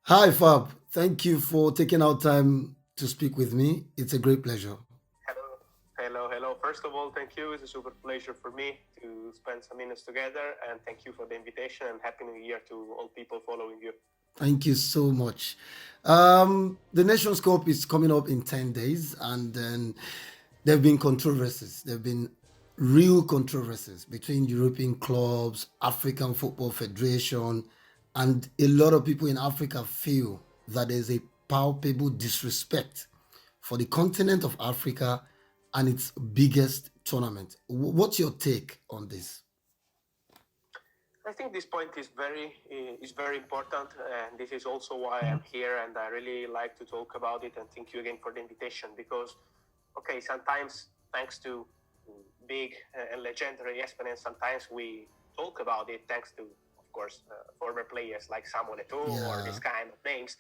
Hi, Fab. Thank you for taking out time to speak with me. It's a great pleasure. Hello, hello. First of all, thank you. It's a super pleasure for me to spend some minutes together, and thank you for the invitation. And happy New Year to all people following you. Thank you so much. The Nations Cup is coming up in 10 days, and then there have been controversies. There have been real controversies between European clubs, African Football Federation, and a lot of people in Africa feel that there's a palpable disrespect for the continent of Africa and its biggest tournament. What's your take on this? I think this point is very important, and this is also why I'm here. And I really like to talk about it. And thank you again for the invitation because, okay, sometimes thanks to big and legendary ESPN, sometimes we talk about it thanks to, of course, former players like Samuel Eto'o or this Yeah, kind of names.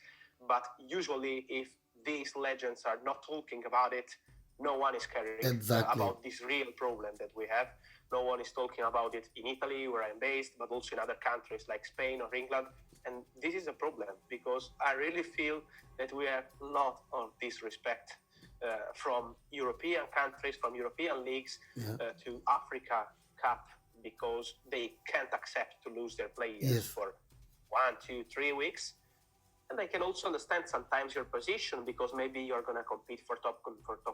But usually, if these legends are not talking about it, no one is caring exactly. about this real problem that we have. No one is talking about it in Italy, where I'm based, but also in other countries like Spain or England. And this is a problem because I really feel that we have a lot of disrespect from European countries, from European leagues Yeah. to Africa Cup because they can't accept to lose their players Yes. for 1, 2, 3 weeks. And I can also understand sometimes your position because maybe you're going to compete for top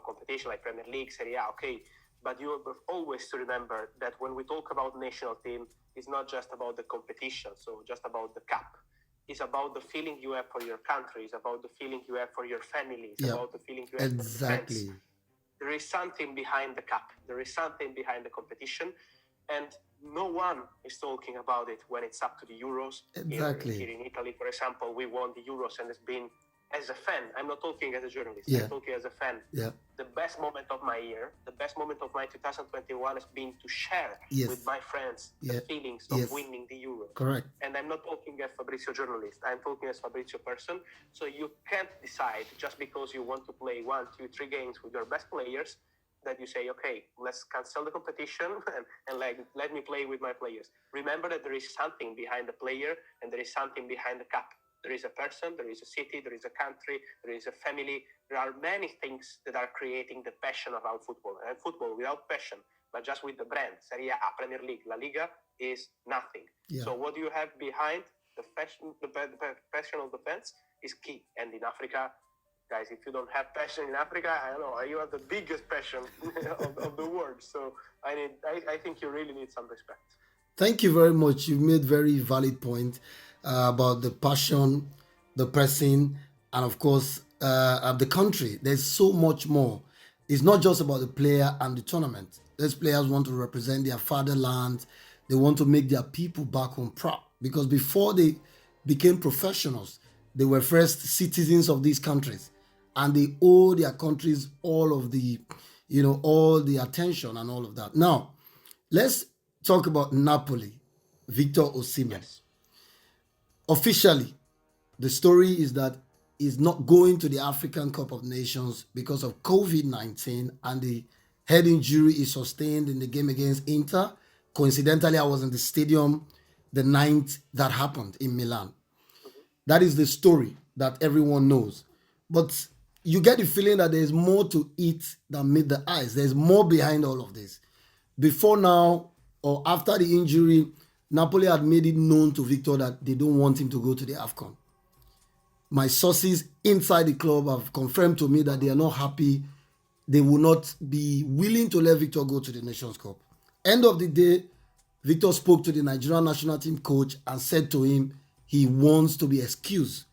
competition like Premier League, Serie A, okay. But you have always to remember that when we talk about national team, it's not just about the competition, so just about the cup. It's about the feeling you have for your country. It's about the feeling you have for your family. It's Yeah. about the feeling you have for the fans. Exactly. There is something behind the cup. There is something behind the competition, and no one is talking about it when it's up to the Euros. Here Exactly. in Italy, for example, we won the Euros, and it's been as a fan. I'm not talking as a journalist. I'm Yeah. talking as a fan. Yeah. The best moment of my year, the best moment of my 2021 has been to share with Yes. my friends the Yeah. feelings of Yes. winning the Euro. Correct. And I'm not talking as Fabrizio journalist. I'm talking as Fabrizio person. So you can't decide just because you want to play 1, 2, 3 games with your best players that you say, okay, let's cancel the competition and let me play with my players. Remember that there is something behind the player and there is something behind the cup. There is a person, there is a city, there is a country, there is a family. There are many things that are creating the passion around football. And football without passion, but just with the brand, Serie A, Premier League, La Liga, is nothing. Yeah. So what do you have behind the passion of the fans is key. And in Africa, guys, if you don't have passion in Africa, I don't know, you have the biggest passion of the world. So I think you really need some respect. Thank you very much. You made very valid point about the passion, the person, and of course, of the country. There's so much more. It's not just about the player and the tournament. These players want to represent their fatherland. They want to make their people back home proud because before they became professionals, they were first citizens of these countries, and they owe their countries all of the, all the attention and all of that. Now, let's talk about Napoli, Victor Osimhen. Yes. Officially, the story is that he's not going to the African Cup of Nations because of COVID-19 and the head injury he sustained in the game against Inter. Coincidentally, I was in the stadium the night that happened in Milan. Mm-hmm. That is the story that everyone knows. But you get the feeling that there's more to it than meet the eyes. There's more behind all of this. Before now or after the injury, Napoli had made it known to Victor that they don't want him to go to the AFCON. My sources inside the club have confirmed to me that they are not happy. They will not be willing to let Victor go to the Nations Cup. End of the day, Victor spoke to the Nigerian national team coach and said to him he wants to be excused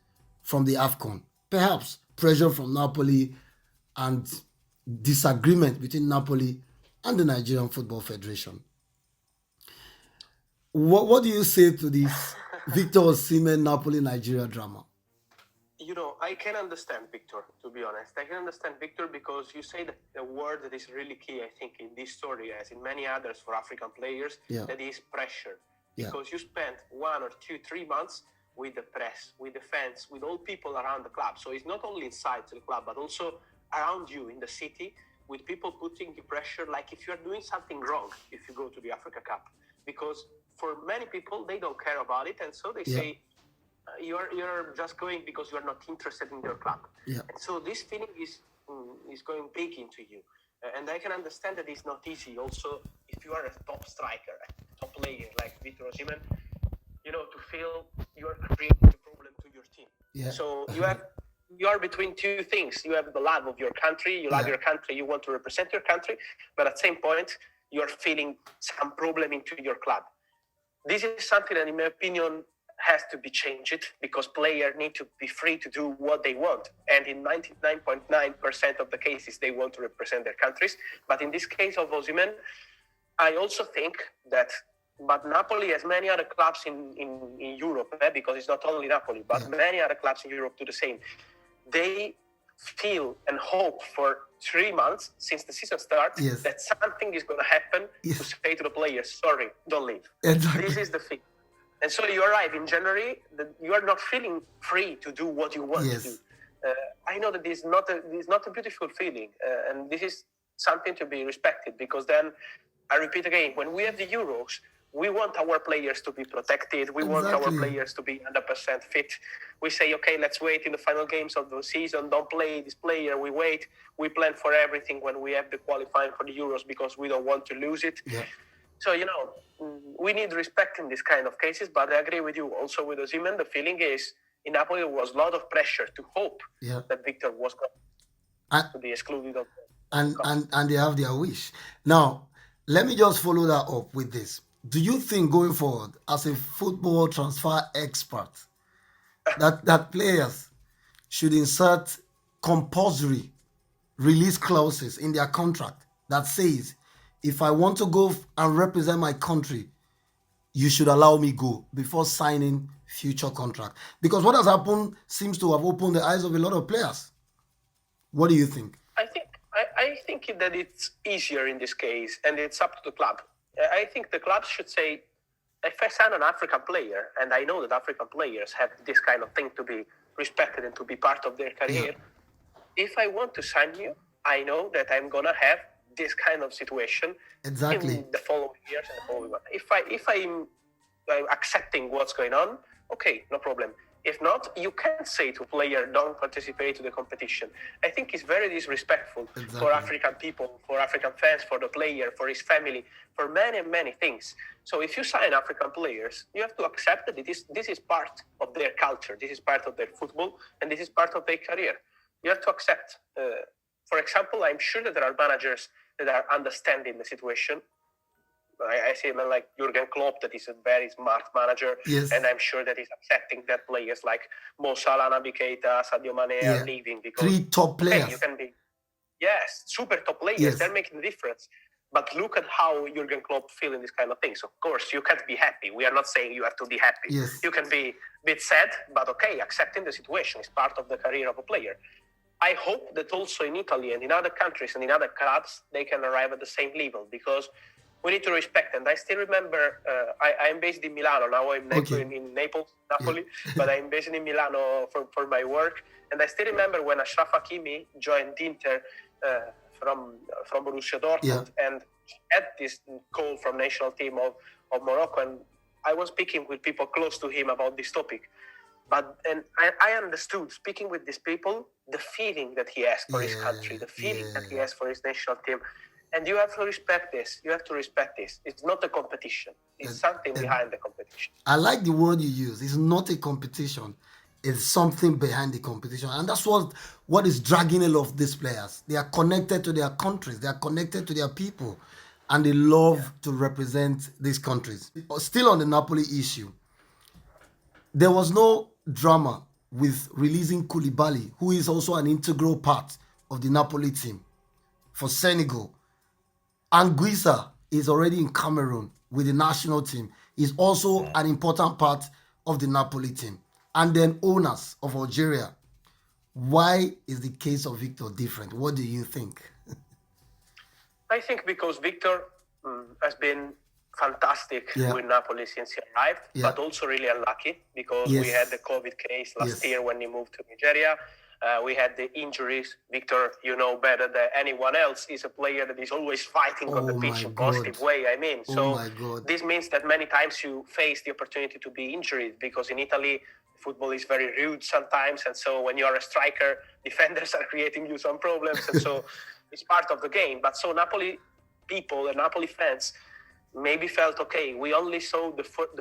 from the AFCON. Perhaps pressure from Napoli and disagreement between Napoli and the Nigerian Football Federation. What do you say to this Victor Osimhen Napoli Nigeria drama? I can understand Victor, to be honest. I can understand Victor because you say that a word that is really key, I think, in this story, as in many others for African players, Yeah. that is pressure. Yeah. Because you spent 1 or 2, 3 months with the press, with the fans, with all people around the club. So it's not only inside the club, but also around you in the city, with people putting you pressure, like if you're doing something wrong if you go to the Africa Cup. Because for many people, they don't care about it. And so they Yeah. say, you're just going because you're not interested in your club. Yeah. And so this feeling is going big into you. And I can understand that it's not easy. Also, if you are a top striker, a top player like Victor Osimhen, to feel you are creating a problem to your team. Yeah. So you are between two things. You have the love of your country. You love your country. You want to represent your country, but at the same point, you are feeling some problem into your club. This is something that, in my opinion, has to be changed because players need to be free to do what they want. And in 99.9% of the cases, they want to represent their countries. But in this case of Osimhen, I also think that, but Napoli, as many other clubs in Europe, because it's not only Napoli, but many other clubs in Europe do the same. They feel and hope for 3 months since the season starts that something is going to happen to say to the players, sorry, don't leave. Exactly. This is the thing. And so you arrive in January, you are not feeling free to do what you want to do. I know that this is not a beautiful feeling, and this is something to be respected, because then, I repeat again, when we have the Euros, we want our players to be protected. We want our players to be 100% fit. We say, okay, let's wait in the final games of the season. Don't play this player. We wait. We plan for everything when we have the qualifying for the Euros because we don't want to lose it. Yeah. So, we need respect in this kind of cases, but I agree with you. Also with Osimhen, the feeling is in Napoli there was a lot of pressure to hope that Victor was going to be excluded. And they have their wish. Now, let me just follow that up with this. Do you think going forward, as a football transfer expert, that players should insert compulsory release clauses in their contract that says, if I want to go and represent my country, you should allow me go before signing future contract? Because what has happened seems to have opened the eyes of a lot of players. What do you think? I think that it's easier in this case, and it's up to the club. I think the clubs should say, if I sign an African player, and I know that African players have this kind of thing to be respected and to be part of their career, if I want to sign you, I know that I'm going to have this kind of situation in the following years and the following months. If I'm accepting what's going on, okay, no problem. If not, you can't say to player, don't participate to the competition. I think it's very disrespectful for African people, for African fans, for the player, for his family, for many, many things. So if you sign African players, you have to accept that this is part of their culture, this is part of their football, and this is part of their career. You have to accept. For example, I'm sure that there are managers that are understanding the situation. I see men like Jurgen Klopp, that is a very smart manager, and I'm sure that he's accepting that players like Mo Salah, Naby Keita, Saidio Mane are leaving because 3 top players. You can be, super top players. They're making the difference. But look at how Jurgen Klopp feel in this kind of things. Of course, you can't be happy. We are not saying you have to be happy. You can be a bit sad, but okay, accepting the situation is part of the career of a player. I hope that also in Italy and in other countries and in other clubs, they can arrive at the same level, because we need to respect. And I still remember, I'm based in Milano. Now I'm in Naples, Napoli, but I'm based in Milano for my work. And I still remember when Achraf Hakimi joined Inter from Borussia Dortmund, and had this call from national team of Morocco. And I was speaking with people close to him about this topic. And I understood, speaking with these people, the feeling that he has for his country, the feeling that he has for his national team. And you have to respect this. You have to respect this. It's not a competition. It's something behind the competition. I like the word you use. It's not a competition. It's something behind the competition. And that's what is dragging a lot of these players. They are connected to their countries. They are connected to their people. And they love to represent these countries. Still on the Napoli issue, there was no drama with releasing Koulibaly, who is also an integral part of the Napoli team for Senegal. Anguissa is already in Cameroon with the national team. He's also an important part of the Napoli team. And then owners of Algeria. Why is the case of Victor different? What do you think? I think because Victor has been fantastic with Napoli since he arrived, but also really unlucky because we had the COVID case last year when he moved to Nigeria. We had the injuries. Victor, you know better than anyone else, is a player that is always fighting on the pitch in a positive way. I mean, so this means that many times you face the opportunity to be injured, because in Italy, football is very rude sometimes. And so when you are a striker, defenders are creating you some problems. And so it's part of the game. But so Napoli people and Napoli fans maybe felt, okay, we only saw the 40%,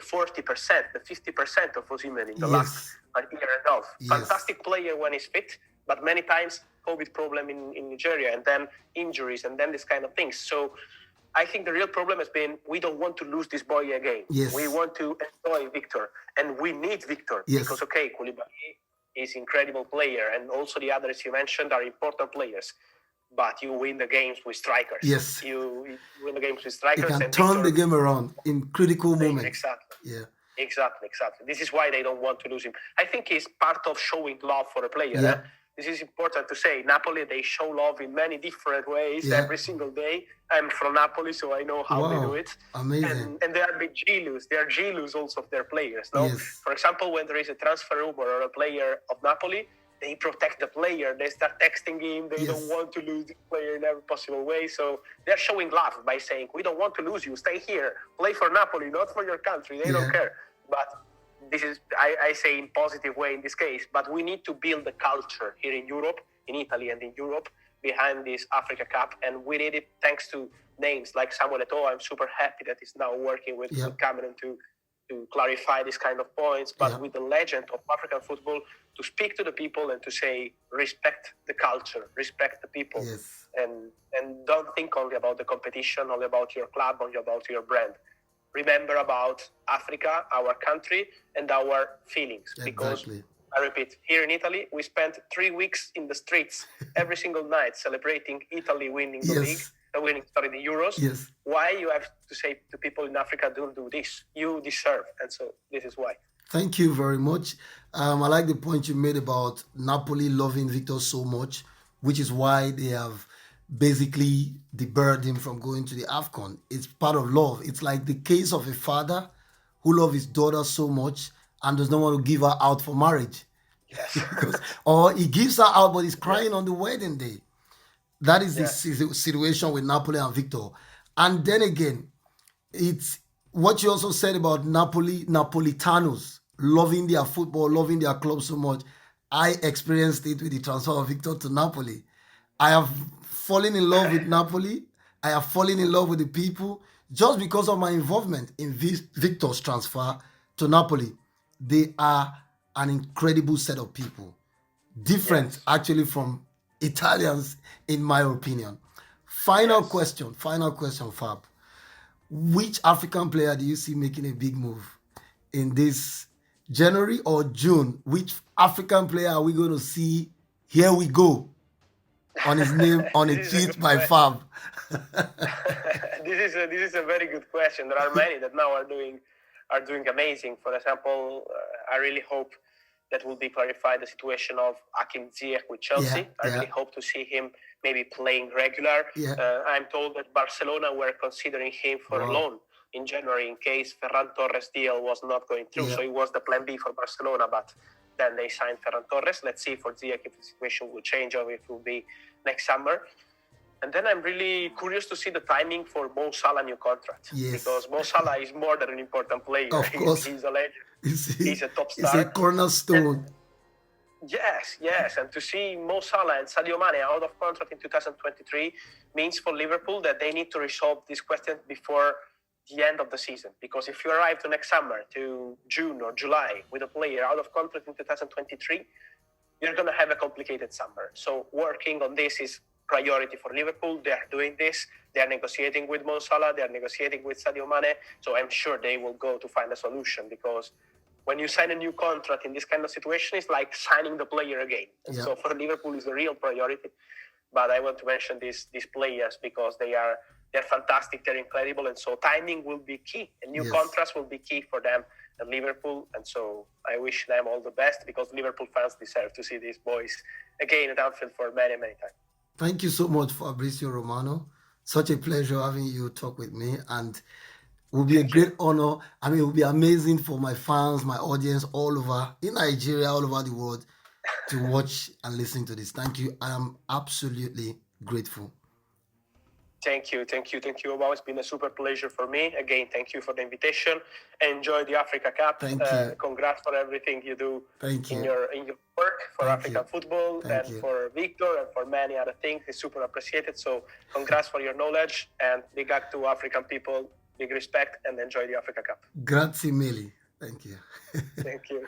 the 50% of Osimhen in the last year and a half. Fantastic player when he's fit, but many times COVID problem in Nigeria, and then injuries, and then this kind of things. So I think the real problem has been, we don't want to lose this boy again. We want to enjoy Victor, and we need Victor, because, okay, Koulibaly is an incredible player, and also the others you mentioned are important players. But you win the games with strikers. You win the games with strikers. You can turn the game around in critical moments. Exactly. Exactly. This is why they don't want to lose him. I think it's part of showing love for a player. This is important to say. Napoli, they show love in many different ways every single day. I'm from Napoli, so I know how they do it. Amazing. And they are a bit jealous. They are jealous also of their players. No? For example, when there is a transfer rumor or a player of Napoli, they protect the player. They start texting him. They don't want to lose the player in every possible way. So they're showing love by saying, we don't want to lose you. Stay here. Play for Napoli, not for your country. They don't care. But this is, I say in positive way in this case, but we need to build the culture here in Europe, in Italy and in Europe, behind this Africa Cup. And we did it thanks to names like Samuel Eto'o. I'm super happy that he's now working with Cameron to clarify this kind of points, but with the legend of African football, to speak to the people and to say, respect the culture, respect the people, and don't think only about the competition, only about your club, only about your brand. Remember about Africa, our country, and our feelings. Because, I repeat, here in Italy, we spent 3 weeks in the streets every single night celebrating Italy winning the league. The Euros. Why you have to say to people in Africa, don't do this. You deserve. And so this is why. Thank you very much. I like the point you made about Napoli loving Victor so much, which is why they have basically debarred him from going to the AFCON. It's part of love. It's like the case of a father who loves his daughter so much and does not want to give her out for marriage. Or he gives her out, but he's crying on the wedding day. That is the situation with Napoli and Victor. And then again, it's what you also said about Napolitanos loving their football, loving their club so much. I experienced it with the transfer of Victor to Napoli. I have fallen in love with Napoli. I have fallen in love with the people just because of my involvement in Victor's transfer to Napoli. They are an incredible set of people. Different, actually, from Italians, in my opinion. Final question, Fab. Which African player do you see making a big move in this January or June? Which African player are we going to see? Here we go on his name on a tweet by Fab. This is a very good question. There are many that now are doing amazing. For example, I really hope that will be clarified the situation of Hakim Ziyech with Chelsea. I really hope to see him maybe playing regular. I'm told that Barcelona were considering him for a loan in January in case Ferran Torres' deal was not going through. So it was the plan B for Barcelona, but then they signed Ferran Torres. Let's see for Ziyech if the situation will change or if it will be next summer. And then I'm really curious to see the timing for Mo Salah new contract. Because Mo Salah is more than an important player. Of course. He's a legend. He's a top star. He's a cornerstone. Yes. And to see Mo Salah and Saidio Mane out of contract in 2023 means for Liverpool that they need to resolve this question before the end of the season. Because if you arrive to next summer, to June or July, with a player out of contract in 2023, you're going to have a complicated summer. So working on this is priority for Liverpool. They are doing this. They are negotiating with Mo Salah. They are negotiating with Sadio Mane. So I'm sure they will go to find a solution, because when you sign a new contract in this kind of situation, it's like signing the player again. So for Liverpool, it's a real priority. But I want to mention these players because they're fantastic, they're incredible, and so timing will be key. And new contracts will be key for them at Liverpool. And so I wish them all the best, because Liverpool fans deserve to see these boys again at Anfield for many, many times. Thank you so much, Fabrizio Romano. Such a pleasure having you talk with me, and it will be a great honor. I mean, it will be amazing for my fans, my audience all over in Nigeria, all over the world, to watch and listen to this. Thank you. I am absolutely grateful. Thank you. Wow, it's been a super pleasure for me. Again, thank you for the invitation. Enjoy the Africa Cup. Thank you. Congrats for everything you do in your work for African football and for Victor and for many other things. It's super appreciated. So congrats for your knowledge and big up to African people. Big respect and enjoy the Africa Cup. Grazie mille. Thank you. Thank you.